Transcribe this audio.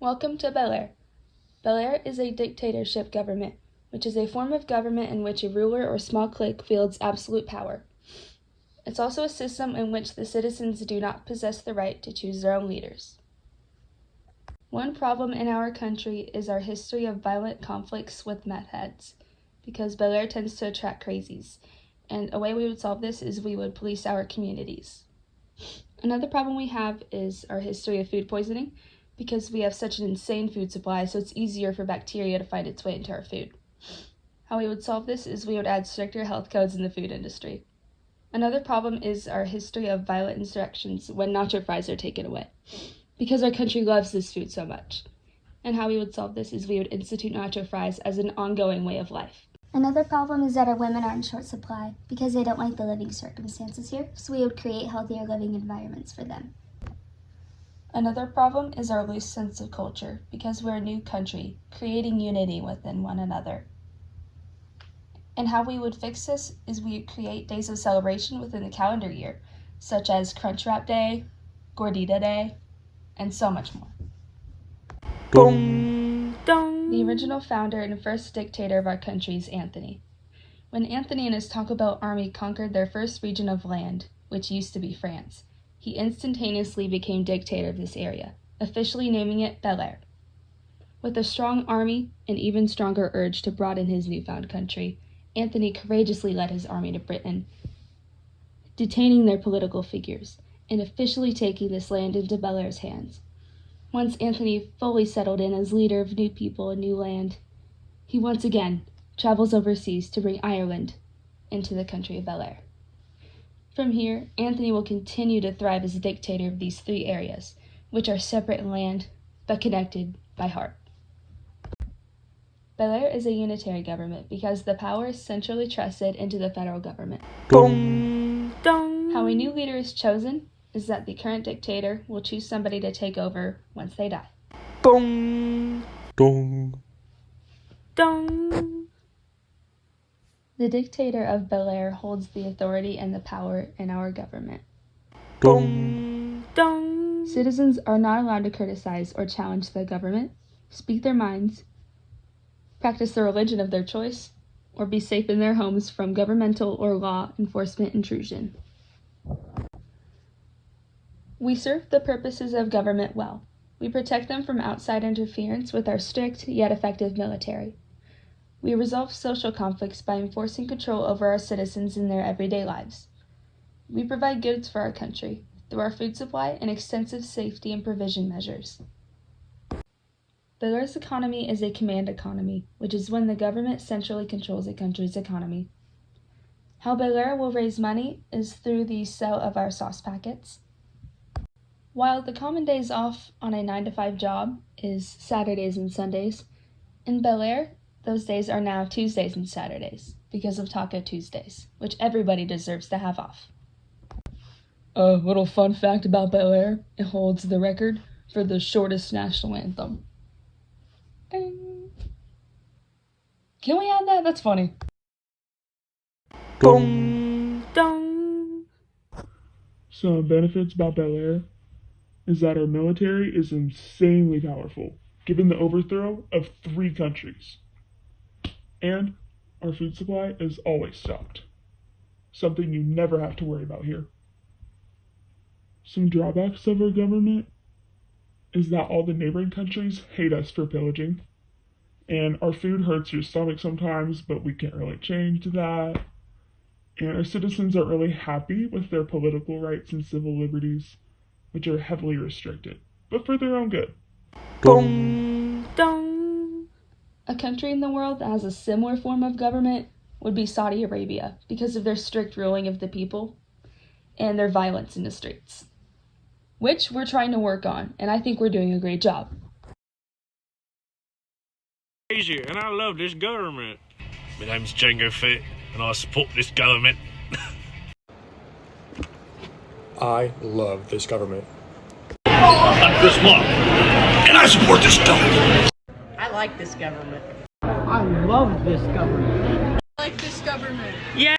Welcome to Bel Air. Bel Air is a dictatorship government, which is a form of government in which a ruler or small clique wields absolute power. It's also a system in which the citizens do not possess the right to choose their own leaders. One problem in our country is our history of violent conflicts with meth heads, because Bel Air tends to attract crazies, and a way we would solve this is we would police our communities. Another problem we have is our history of food poisoning, because we have such an insane food supply, so it's easier for bacteria to find its way into our food. How we would solve this is we would add stricter health codes in the food industry. Another problem is our history of violent insurrections when nacho fries are taken away, because our country loves this food so much. And how we would solve this is we would institute nacho fries as an ongoing way of life. Another problem is that our women are in short supply because they don't like the living circumstances here, so we would create healthier living environments for them. Another problem is our loose sense of culture, because we're a new country, creating unity within one another. And how we would fix this is we would create days of celebration within the calendar year, such as Crunchwrap Day, Gordita Day, and so much more. Dong, dong. The original founder and first dictator of our country is Anthony. When Anthony and his Taco Bell army conquered their first region of land, which used to be France, he instantaneously became dictator of this area, officially naming it Bel Air. With a strong army and even stronger urge to broaden his newfound country, Anthony courageously led his army to Britain, detaining their political figures, and officially taking this land into Bel Air's hands. Once Anthony fully settled in as leader of new people and new land, he once again travels overseas to bring Ireland into the country of Bel Air. From here, Anthony will continue to thrive as a dictator of these three areas, which are separate in land, but connected by heart. Bel Air is a unitary government because the power is centrally trusted into the federal government. Dong, dong. How a new leader is chosen is that the current dictator will choose somebody to take over once they die. Dong, Dong. dong. The dictator of Bel Air holds the authority and the power in our government. Dong, dong. Citizens are not allowed to criticize or challenge the government, speak their minds, practice the religion of their choice, or be safe in their homes from governmental or law enforcement intrusion. We serve the purposes of government well. We protect them from outside interference with our strict yet effective military. We resolve social conflicts by enforcing control over our citizens in their everyday lives. We provide goods for our country through our food supply and extensive safety and provision measures. Bel Air's economy is a command economy, which is when the government centrally controls a country's economy. How Bel Air will raise money is through the sale of our sauce packets. While the common days off on a 9-to-5 job is Saturdays and Sundays, in Bel Air, those days are now Tuesdays and Saturdays because of Taco Tuesdays, which everybody deserves to have off. A little fun fact about Bel Air, it holds the record for the shortest national anthem. Ding. Can we add that? That's funny. Dong, dong. Some benefits about Bel Air is that our military is insanely powerful, given the overthrow of 3 countries. And our food supply is always stocked, something you never have to worry about here. Some drawbacks of our government is that all the neighboring countries hate us for pillaging, and our food hurts your stomach sometimes, but we can't really change that. And our citizens aren't really happy with their political rights and civil liberties, which are heavily restricted, but for their own good. Dong, dong. A country in the world that has a similar form of government would be Saudi Arabia because of their strict ruling of the people and their violence in the streets, which we're trying to work on, and I think we're doing a great job. Crazy, and I love this government. My name's Django Fett, and I support this government. I love this government. I'm Chris Mock, and I support this government. I like this government. I love this government. I like this government. Yeah.